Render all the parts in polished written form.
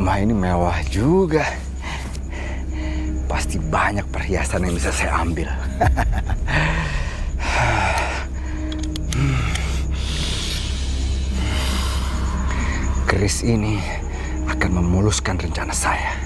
Rumah ini mewah juga. Pasti banyak perhiasan yang bisa saya ambil. Keris ini akan memuluskan rencana saya.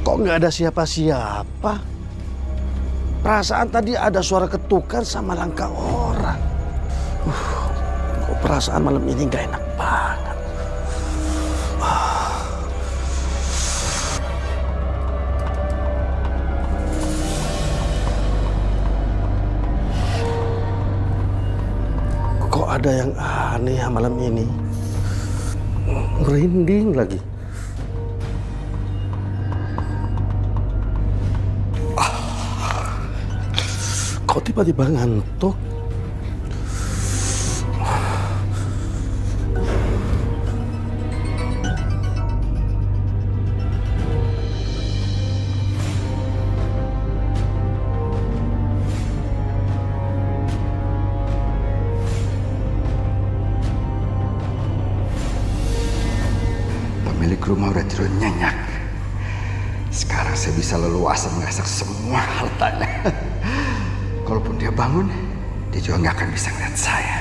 Kok nggak ada siapa-siapa? Perasaan tadi ada suara ketukan sama langkah orang. Kok perasaan malam ini nggak enak banget. Kok ada yang aneh ya malam ini? Merinding lagi. Kok tiba-tiba ngantuk? Pemilik rumah udah tidur nyenyak. Sekarang saya bisa leluasa mengasak semua hartanya. Kalaupun dia bangun, dia juga nggak akan bisa ngeliat saya.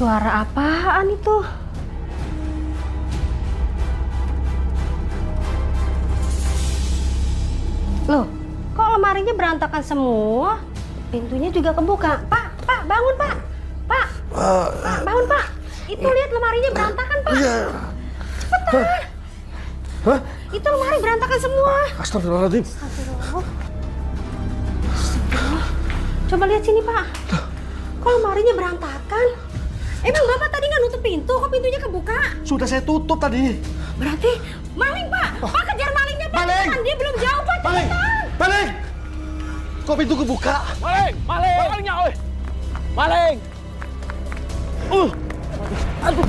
Suara apaan itu? Loh, kok lemarinya berantakan semua? Pintunya juga kebuka. Pak, bangun, Pak. Pak, bangun, Pak. Itu lihat lemarinya berantakan, Pak. Iya. Cepetan. Hah? Itu lemari berantakan semua. Astagfirullahaladzim. Astagfirullah. Coba lihat sini, Pak. Kok lemarinya berantakan? Emang Bapak tadi nggak nutup pintu? Kok pintunya kebuka? Sudah saya tutup tadi. Berarti maling, Pak. Pak kejar malingnya, Pak. Maling! Cepetan, dia belum jauh, Pak. Maling! Cepetan. Maling! Kok pintu kebuka? Maling! Maling! Malingnya, oi! Maling! Aduh!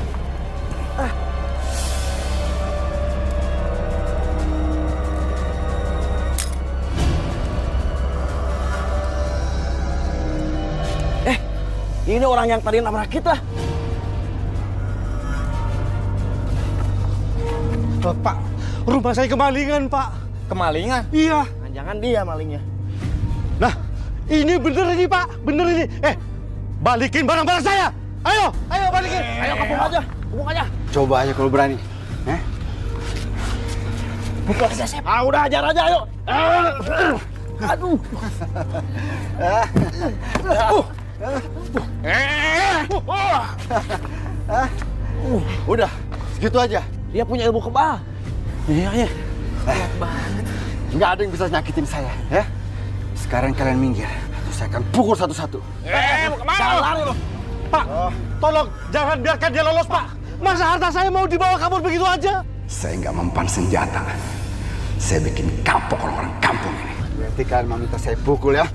Ini orang yang tadi nabrak kita. Pak, rumah saya kemalingan, Pak. Kemalingan? Iya. Jangan dia malingnya. Nah, ini bener ini, Pak. Bener ini. Balikin barang-barang saya. Ayo balikin. Ayo kepung aja. Coba aja kalau berani. Pukul aja, Sep. Udah ajar aja, ayo. Aduh. Udah, segitu aja. Dia punya ilmu kebal. Iya. Nggak ada yang bisa nyakitin saya, ya. Sekarang kalian minggir. Saya akan pukul satu-satu. Mau kemana? Jangan lari lo. Pak, tolong jangan biarkan dia lolos, Pak. Masa harta saya mau dibawa kabur begitu aja? Saya nggak mempan senjata. Saya bikin kapok orang-orang kampung ini. Berarti kalian mau minta saya pukul, ya?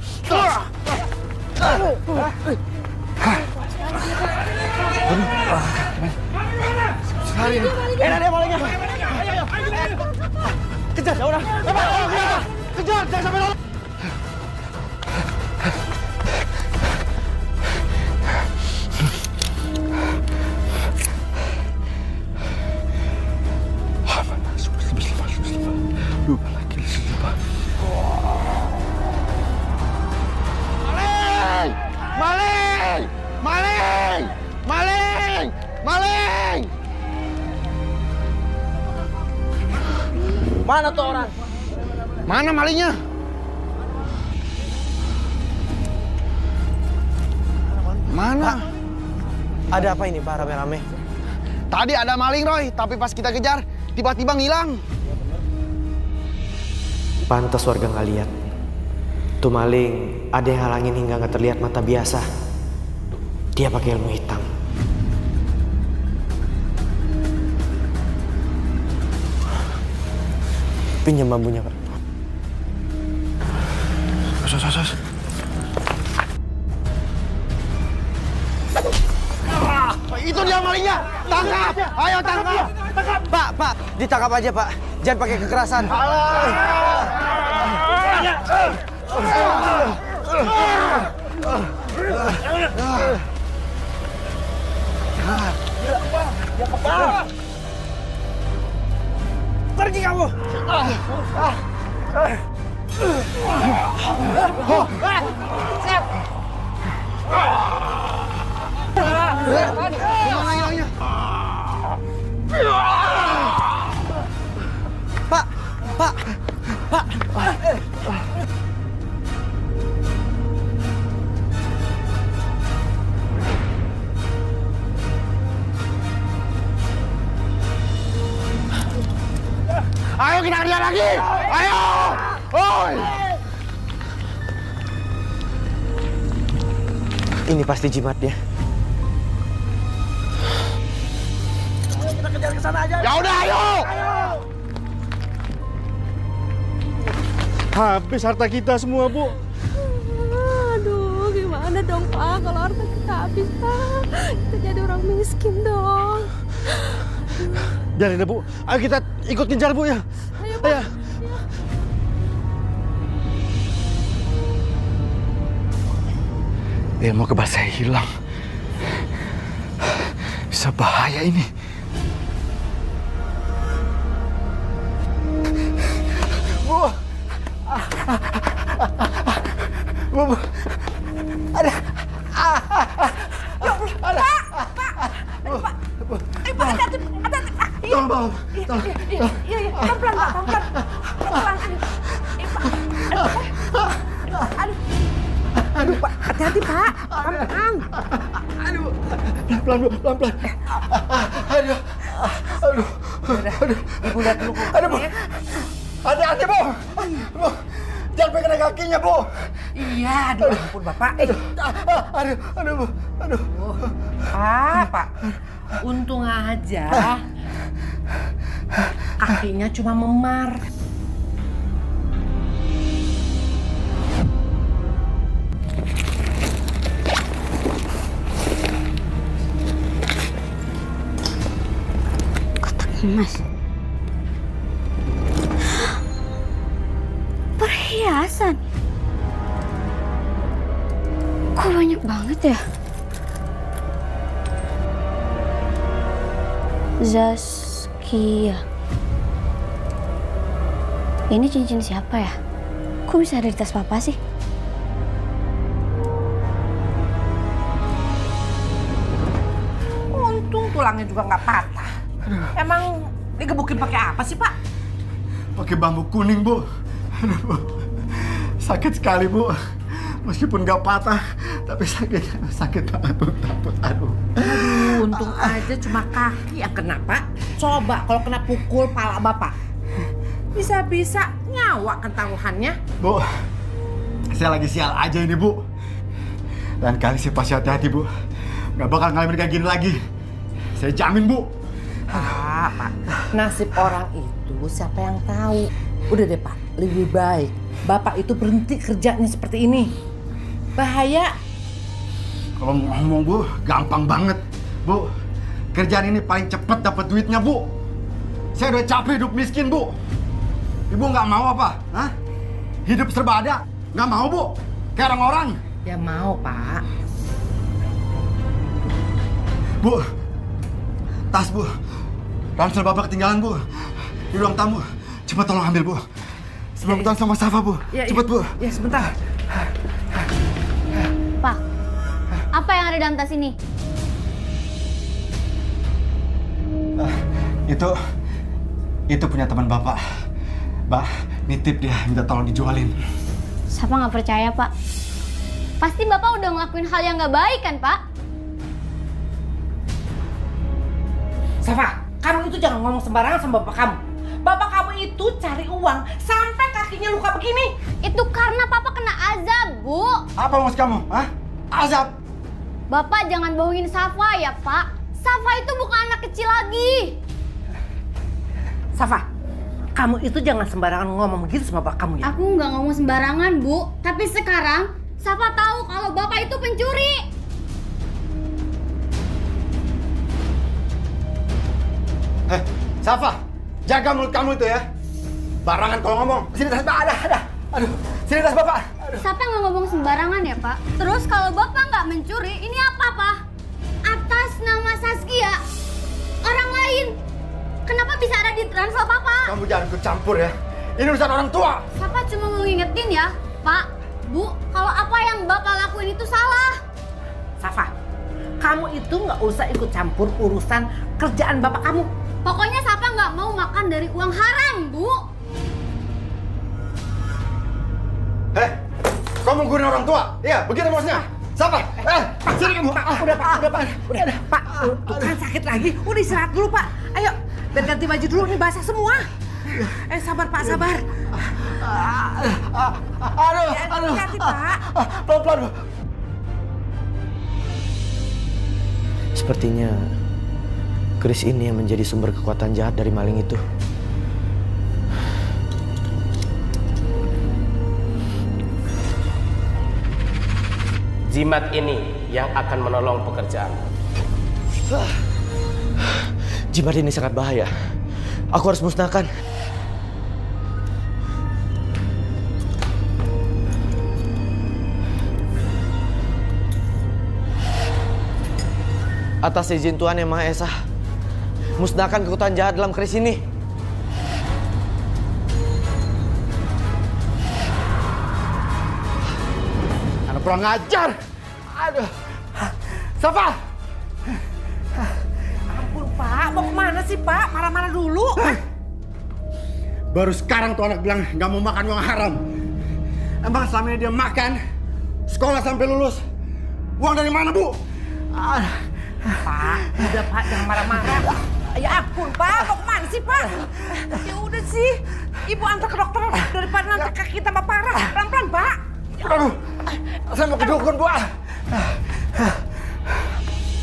Dia malingnya. Ayo. Kejar, ya udah. Kejar, jangan sampai lolos. Mana tuh orang? Mana malingnya? Mana? Ada apa ini Pak rame-rame? Tadi ada maling Roy, tapi pas kita kejar tiba-tiba ngilang. Pantas warga nggak lihat. Tuh maling ada yang halangin hingga nggak terlihat mata biasa. Dia pakai ilmu hitam. Pinjam bambunya, Pak. Sos. Itu dia malingnya. Tangkap. Ayo tangkap. Pak, ditangkap aja Pak. Jangan pakai kekerasan. Pergi kamu. Kemana hilangnya? Pak. Ayo kita kerja lagi. Ayo. Oi. Ini pasti jimatnya. Kita kejar ke sana aja. Ya udah, ayo. Habis harta kita semua, Bu. Aduh, gimana dong Pak kalau harta kita habis Pak? Kita jadi orang miskin dong. Biarin deh, Bu. Ayo kita ikut ngejar, Bu ya. Ayo Pak. Ayo. Ilmu kebal saya hilang. Bisa bahaya ini. Bu. Bu. Ada. Tolong. Iya, pelan-pelan Pak, pelan-pelan. Aduh, Pak, hati-hati Pak, pelan-pelan. Pelan-pelan. Aduh. Ibu lihat dulu. Aduh, Bu. Hati-hati, Bu. Bu. Jangan pegang kakinya, Bu. Iya, aduh ampun Bapak. Aduh, Bu. Aduh. Pak. Untung aja kakinya cuma memar. Kotak emas. Perhiasan. Kok banyak banget ya? Zaskia. Ini cincin siapa ya? Kok bisa ada di tas papa sih? Untung tulangnya juga nggak patah. Emang digebukin pakai apa sih Pak? Pakai bambu kuning, Bu. Aduh, Bu. Sakit sekali, Bu. Meskipun nggak patah, tapi sakit banget, Bu. Aduh. Untung aja cuma kaki yang kena Pak. Coba kalau kena pukul pala Bapak. Bisa-bisa nyawa kan taruhannya. Bu, saya lagi sial aja ini, Bu. Lain kali saya pasti hati-hati, Bu. Nggak bakal ngalamin kayak gini lagi. Saya jamin, Bu. Pak, nasib orang itu siapa yang tahu? Udah deh Pak, lebih baik Bapak itu berhenti kerjanya seperti ini. Bahaya. Kalau ngomong, Bu, gampang banget. Bu, kerjaan ini paling cepat dapat duitnya, Bu. Saya udah capek hidup miskin, Bu. Ibu nggak mau apa? Hah? Hidup serba ada? Nggak mau, Bu? Kayak orang-orang. Ya mau Pak. Bu, tas, Bu. Ransel Bapak ketinggalan, Bu. Di ruang tamu. Cepat tolong ambil, Bu. Sebelum ketemu sama Safa, Bu. Cepat, Bu. Ya sebentar. Pak, apa yang ada dalam tas ini? Itu punya teman Bapak. Mbak, nitip dia, minta tolong dijualin. Safa nggak percaya, Pak. Pasti Bapak udah ngelakuin hal yang nggak baik kan, Pak? Safa, kamu itu jangan ngomong sembarangan sama bapak kamu. Bapak kamu itu cari uang sampai kakinya luka begini. Itu karena Papa kena azab, Bu. Apa maksud kamu? Hah? Azab? Bapak jangan bohongin Safa ya, Pak. Safa itu bukan anak kecil lagi. Safa, kamu itu jangan sembarangan ngomong begitu sama bapak kamu ya. Aku nggak ngomong sembarangan, Bu. Tapi sekarang Safa tahu kalau Bapak itu pencuri. Safa, jaga mulut kamu itu ya. Barangan kalau ngomong. Sini tas, Pak, ada. Aduh, sini tas Bapak. Safa nggak ngomong sembarangan ya, Pak. Terus kalau Bapak nggak mencuri, ini apa, Pak? Atas nama Saskia, orang lain. Kenapa bisa ada di ransel Papa? Kamu jangan ikut campur ya. Ini urusan orang tua. Safa cuma mau ngingetin ya, Pak, Bu, kalau apa yang Bapak lakuin itu salah. Safa, kamu itu nggak usah ikut campur urusan kerjaan bapak kamu. Pokoknya Safa nggak mau makan dari uang haram, Bu. Kamu menggunakan orang tua? Iya, begitu maksudnya. Safa, sini kamu. Udah, Pak, tuh kan sakit lagi. Udah istirahat dulu, Pak. Ayo, biar ganti baju dulu, nih basah semua. Sabar, Pak, sabar. Aduh. Hati-hati, Pak. Pelan-pelan. Sepertinya Chris ini yang menjadi sumber kekuatan jahat dari maling itu. Jimat ini yang akan menolong pekerjaan. Jimat ini sangat bahaya. Aku harus musnahkan. Atas izin Tuhan Yang Maha Esa, musnahkan kekuatan jahat dalam keris ini. Anak kurang ajar. Aduh. Safa. Ampun, Pak. Mau kemana sih, Pak? Marah-marah dulu. Baru sekarang tuh anak bilang nggak mau makan uang haram. Emang selama ini dia makan, sekolah sampai lulus. Uang dari mana, Bu? Pak, udah Pak, jangan marah-marah. Ya ampun, Pak. Mau kemana sih, Pak? Ya udah sih. Ibu antar ke dokter daripada nanti kaki tambah parah. Pelan-pelan, Pak. Aduh, saya mau ke dukun, Bu.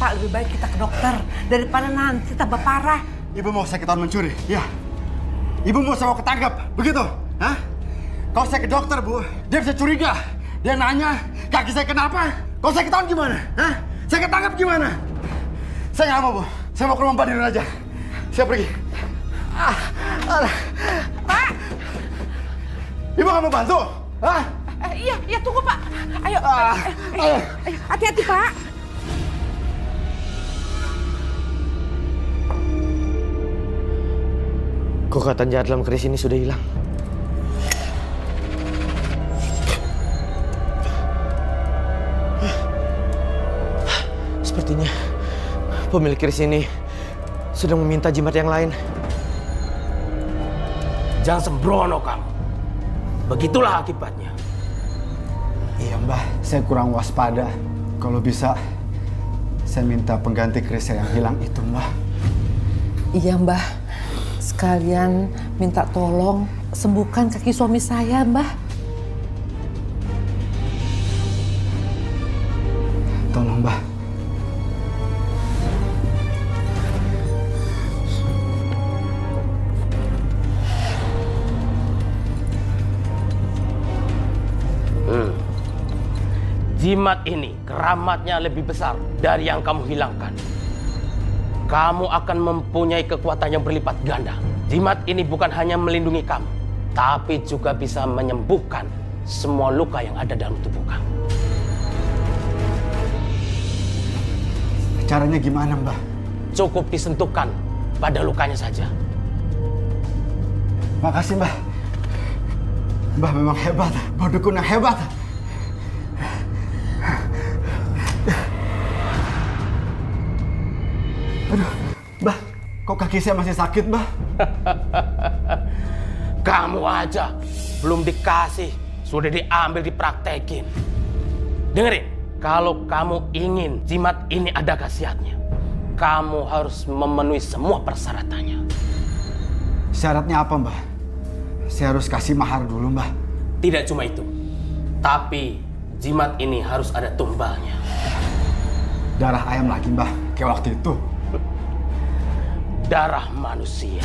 Pak, lebih baik kita ke dokter daripada nanti tambah parah. Ibu mau saya ketahuan mencuri? Ya. Ibu mau saya ketangkap? Begitu? Hah? Kalau saya ke dokter, Bu, dia bisa curiga. Dia nanya, kaki saya kenapa? Kalau saya ketahuan gimana? Hah? Saya ketangkap gimana? Saya nggak mau, Bu. Saya mau ke rumah Mbak Dirun aja. Saya pergi. Pak! Ibu nggak mau bantu? Hah? Iya, tunggu, Pak. Ayo. Ayo. Hati-hati, Pak. Kekuatan jahat dalam keris ini sudah hilang. Sepertinya pemilik keris ini sedang meminta jimat yang lain. Jangan sembrono kamu. Begitulah akibatnya. Iya, Mbah. Saya kurang waspada. Kalau bisa, saya minta pengganti keris saya yang hilang itu, Mbah. Iya, Mbah. Sekalian minta tolong sembuhkan kaki suami saya, Mbah. Tolong, Mbah. Jimat ini keramatnya lebih besar dari yang kamu hilangkan. Kamu akan mempunyai kekuatan yang berlipat ganda. Jimat ini bukan hanya melindungi kamu, tapi juga bisa menyembuhkan semua luka yang ada dalam tubuh kamu. Caranya gimana, Mbah? Cukup disentuhkan pada lukanya saja. Makasih, Mbah. Mbah memang hebat. Mbah dukun yang hebat. Aduh, Mbah, kok kaki saya masih sakit, Mbah? Kamu aja belum dikasih, sudah diambil dipraktekin. Dengerin, kalau kamu ingin jimat ini ada khasiatnya, kamu harus memenuhi semua persyaratannya. Syaratnya apa, Mbah? Saya harus kasih mahar dulu, Mbah. Tidak cuma itu, tapi jimat ini harus ada tumbalnya. Darah ayam lagi, Mbah, kayak waktu itu. Darah manusia.